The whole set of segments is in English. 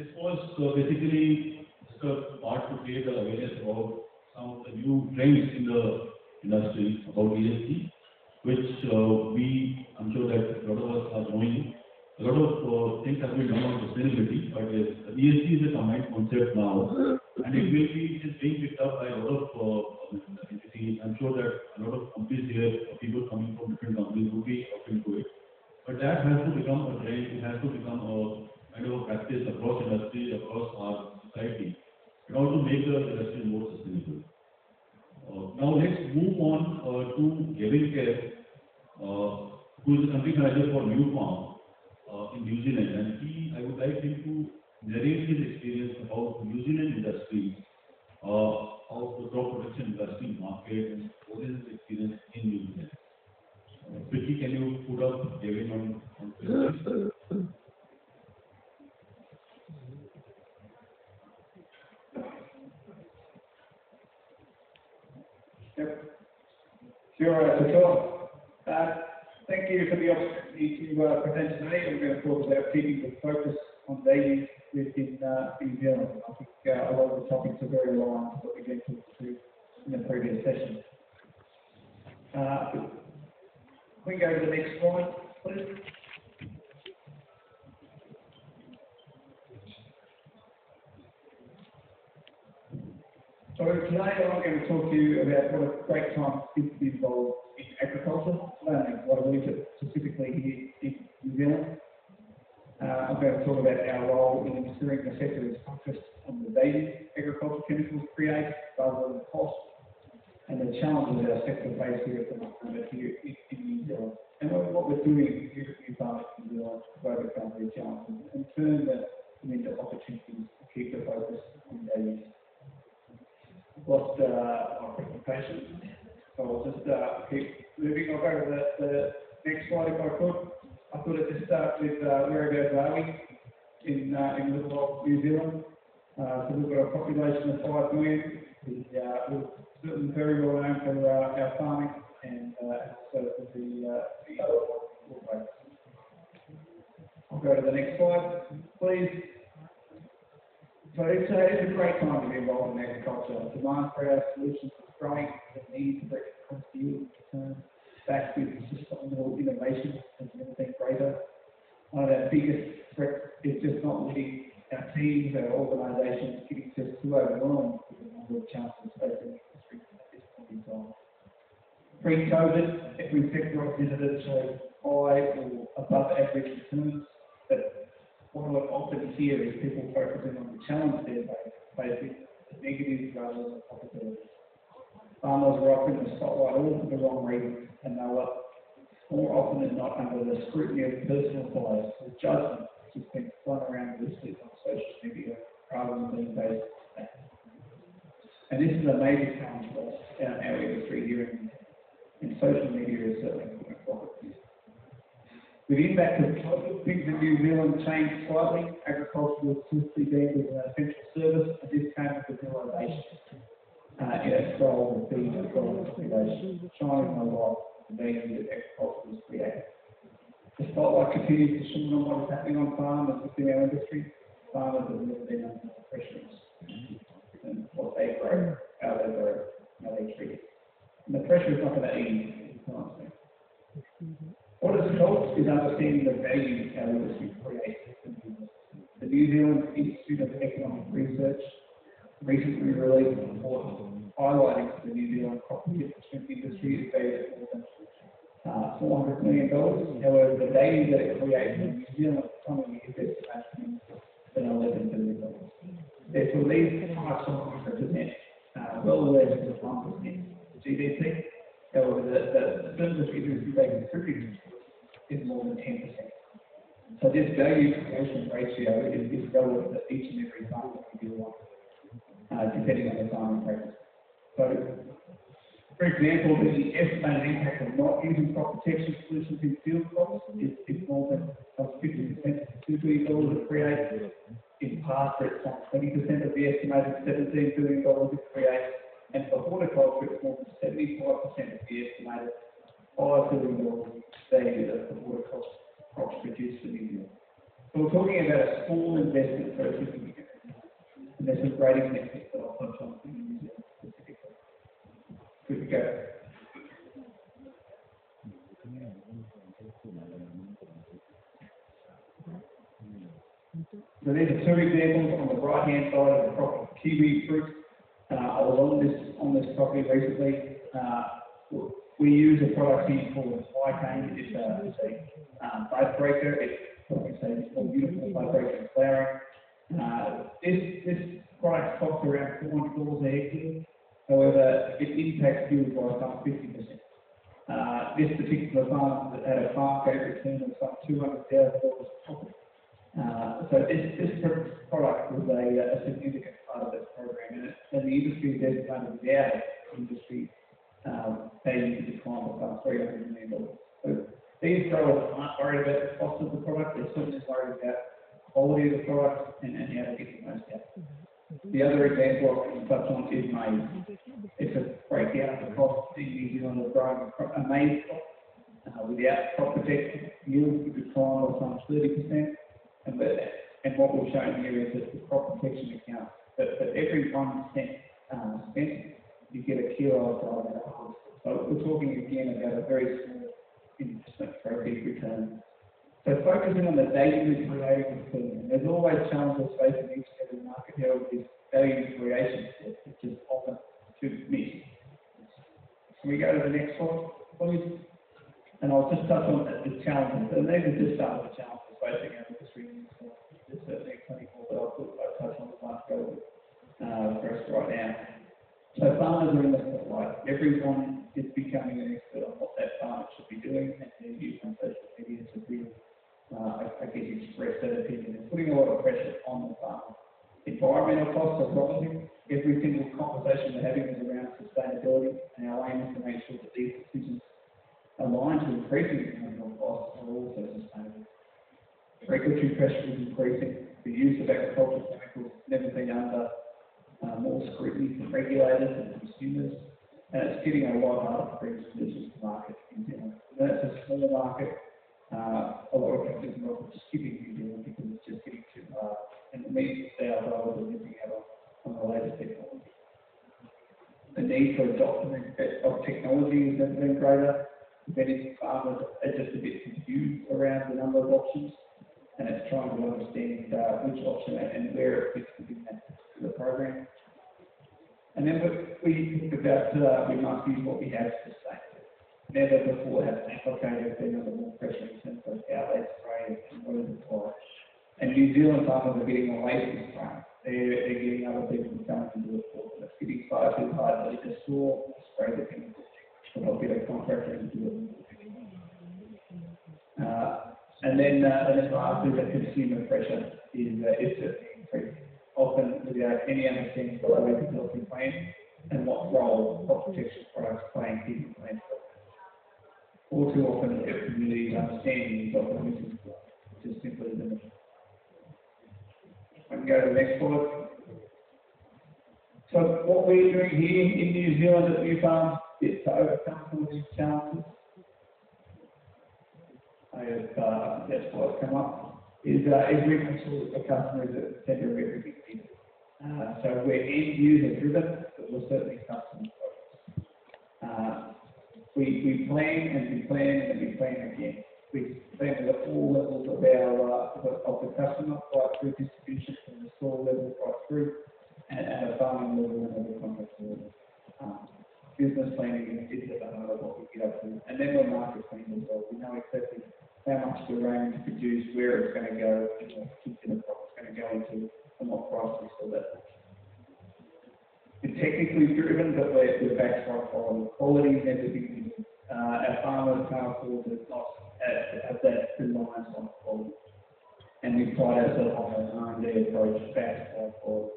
This was basically just a part to create awareness about some of the new trends in the industry about ESG, which I'm sure that a lot of us are knowing. A lot of things have been done on sustainability, but yes, ESG is a combined concept now, and it will be just being picked up by a lot of entities. I'm sure that a lot of companies here, people coming from different companies, will be open to it. But that has to become a trend. It has to become a kind of a practice across industry, across our society, in order to make the industry more sustainable. Now let's move on to Gavin Kerr, who is the country manager for New Farm in New Zealand, and I would like him to narrate his experience about New Zealand industry, of the crop protection industry market, and what is his experience in New Zealand. FICCI, can you put up Gavin on screen? Sure. Thank you for the opportunity to present today. I'm going to talk about keeping the focus on values within New Zealand. I think a lot of the topics are very aligned with what we've been talking to in the previous session. We can go to the next slide, please. So today I'm going to talk to you about what a great time to be involved in agriculture, what I believe specifically here in New Zealand. I'm going to talk about our role in ensuring the sector is focused on the value agricultural chemicals create rather than the cost, and the challenges our sector faces here at the moment here in New Zealand. And what we're doing here at New Farm in New Zealand to overcome these challenges and turn them into opportunities to keep the focus on values. Lost my presentation, so I'll just keep moving. I'll go to the next slide if I could. I thought I'd just start with whereabouts are we in little old New Zealand. So we've got a population of 5 million. We're certainly very well known for our farming and also for the I'll go to the next slide, please. So it's a great time to be involved in agriculture. Demand for our solutions is growing. The need for cost yield return back with sustainable innovation has never been greater. One of our biggest threats is just not letting our teams, our organisations getting just too overwhelmed with the number of challenges facing the industry at this point in time. Pre-COVID, every sector I visited showed high or above average returns, but what I often hear is people focusing on the challenge they're facing, the negatives rather than the possibilities. Farmers are often in the spotlight all for the wrong reasons, and they are more often than not under the scrutiny of personal bias or judgment, which has been flung around loosely on social media rather than being based on facts. And this is a major challenge for us in our industry here, and social media is certainly putting a problem to this. With the impact of COVID, things in New Zealand changed slightly. Agriculture was swiftly deemed as an essential service, and this came with the realisation in its role as being a global population, shining a light on the value that agriculture was created. The spotlight continues to shine on what is happening on farms within our industry. Farmers have never been under the pressure and what they grow, how they grow, how they treat it. And the pressure is not going to ease anytime soon. What has helped is understanding the value our industry creates. The New Zealand Institute of Economic Research recently released a report highlighting the New Zealand crop protection industry is valued at more than $400 million. However, the value that it creates in New Zealand economy is estimated at $11 billion. Therefore, these types of represent well less than 1% GDP. However, the business industry they contribute is more than 10%. So this value creation ratio is relevant to each and every farm that we deal with, depending on the farming practice. So, for example, the estimated impact of not using crop protection solutions in field crops is more than 50% of $2 billion it creates. In pasture, it's not 20% of the estimated $17 billion it creates. And for horticulture, it's more than 75% of the estimated $5 billion value that the horticulture crops produce for New Zealand. So we're talking about a small investment for a significant. And there's some great examples that I'll touch on in New Zealand specifically. Good to go. So these are two examples on the right-hand side of the property. Kiwi fruit. I was on this property recently. We use a product here called High-Cane. It's a bud breaker. It's more beautiful bud breaker and flowering. This product costs around $400 a hectare. However, it impacts yield by some 50%. This particular farm had a farm gate return of some $200,000 profit. So this product was a significant part of this program, and the industry is designated without it. Industry value to decline by some $300 million. So these growers aren't worried about the cost of the product; they're certainly worried about the quality of the product and how to get the most out. The other example I can touch on is maize. It's a breakdown of the cost in New Zealand of growing a maize crop. Without crop protection, yield would decline by some 30%. And what we've shown here is that the crop protection account, that for every 1 cent spent, you get a kilo of dye. So we're talking again about a very small investment for a big return. So focusing on the data we're creating is key. And there's always challenges facing each and every market here with this value creation step, which is often too missed. Can we go to the next slide, please? And I'll just touch on the challenges. And these are just some of the challenges facing our industry. There's certainly plenty more that I'll touch on as much go for us right now. So farmers are in the spotlight. Everyone is becoming an expert on what that farmer should be doing, and they're using social media to really, express that opinion and putting a lot of pressure on the farmer. Environmental costs are rising. Every single conversation we're having is around sustainability, and our aim is to make sure that these decisions aligned to increasing environmental costs are also sustainable. Regulatory pressure is increasing. The use of agricultural chemicals has never been under more scrutiny from regulators and consumers, and it's getting a lot harder to bring solutions to market in New Zealand. That's a small market. A lot of companies are not just skipping New Zealand because it's just getting too hard, and the means sales are missing out on the latest technology. The need for adoption of technology has never been greater. Many farmers are just a bit confused around the number of options, and it's trying to understand which option and where it fits within the program. And then we think about we must use what we have to sustain. Never before has an applicator been under more pressure in terms of how they spray and what is applied. And New Zealand farmers are getting away from spraying. They're getting other people to come and do it for them. It's getting far too hard to just store or spray the chemicals. So they'll get a contractor to do it. And then lastly, the consumer pressure is certainly increasing, often without any understanding of the way the healthy plant and what role crop protection products play in keeping plants healthy. All too often, the community's understanding of the missing just simply limited. I can go to the next slide. So what we're doing here in New Zealand at New Farms is to overcome some of these challenges. That's what's come up, is making sure that the customer is at the centre of everything we do. So we're end user driven, but we're certainly customer focused. We plan and we plan and we plan again. We plan at all levels of the customer, right through distribution, from the store level right through, and at a farming level and at a contract level. Business planning is at the heart of what we get up to, and then we're market planning as well. We know exactly how much we're aiming to produce, where it's going to go, and what particular crop it's going to go into, and what price we sell that for. We're technically driven, but we're backed by quality. Quality is everything. Our farmers can't afford to not have that reliance on quality. And we pride ourselves on an R&D approach backed by quality.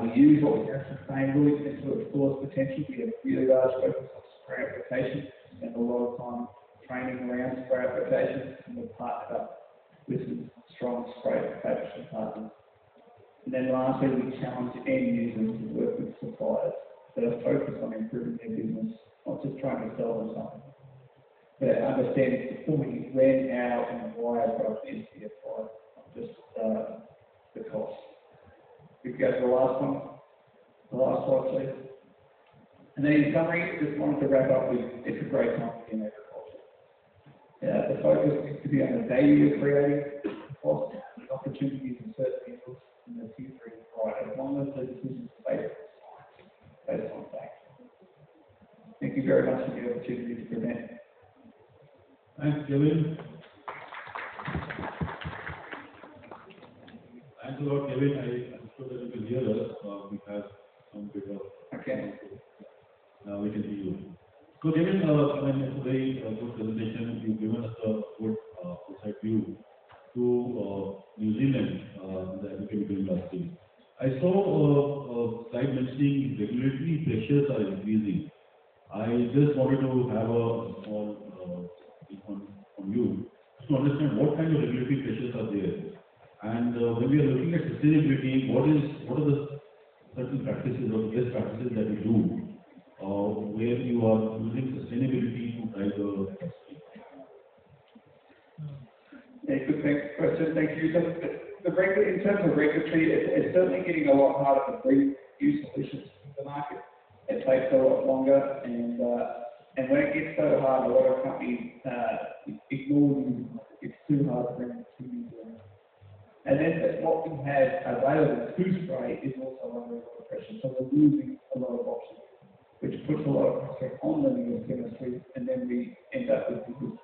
We use what we have sustainably to explore its potential. We have really large focus on spray application, spend a lot of time training around spray application, and we've partnered up with some strong spray application partners. And then lastly, we challenge end users to work with suppliers that are focused on improving their business, not just trying to sell them something, but understanding fully when, how, and why a product needs to be applied. the cost. We go to the last one. The last slide, please. And then in summary, just wanted to wrap up with it's a great time to be in agriculture. The focus is to be on the value you're creating, cost, opportunities and certainty in the future is bright, as long as the decisions are based on facts. Thank you very much for the opportunity to present. Thanks, Kevin. Thanks a lot, Kevin. I'm sure that you can hear us. We have some bit of. Okay. Now we can hear you. So, Kevin, it's a very good presentation. You've given us a good outside view to New Zealand, the agricultural industry. I saw a slide mentioning regulatory pressures are increasing. I just wanted to have a small from you to understand what kind of regulatory pressures are there. And when we are looking at sustainability, what are the certain practices or best practices that you do where you are using sustainability to drive the industry? Yeah, good question. Thank you. So in terms of regulatory, it's certainly getting a lot harder to bring new solutions to the market. It takes a lot longer, and when it gets so hard, a lot of companies ignore them. It's too hard to bring them to New Zealand. And then what we have available to spray is also under a lot of pressure. So we're losing a lot of options, which puts a lot of pressure on the new chemistry, and then we end up with good.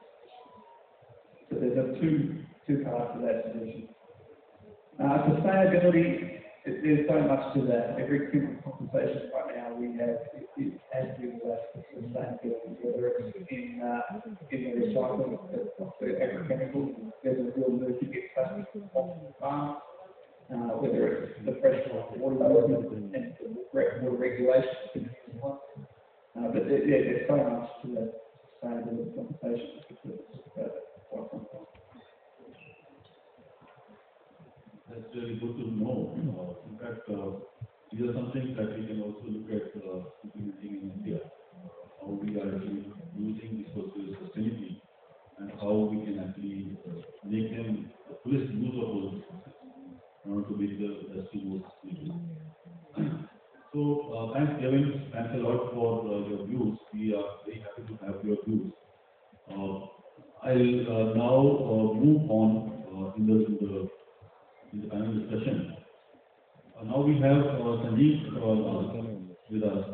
So there's a two parts to that solution. Sustainability, there's so much to that. Every chemical conversation right now we have it has to do with sustainability, whether it's in the recycling of the agrochemicals, there's a real move to get plastic off the farm, whether it's the pressure on water management and water regulation. But there's so much to that sustainability conversation. That's really good to know. In fact, these are some things that we can also look at implementing in India. How we are actually using resources sustainably and how we can actually make them the fullest use of those resources in order to make the industry more sustainable. So, thanks, Kevin. Thanks a lot for your views. We are very happy to have your views. I'll now move on in the panel discussion. Now we have Sanjeev with us.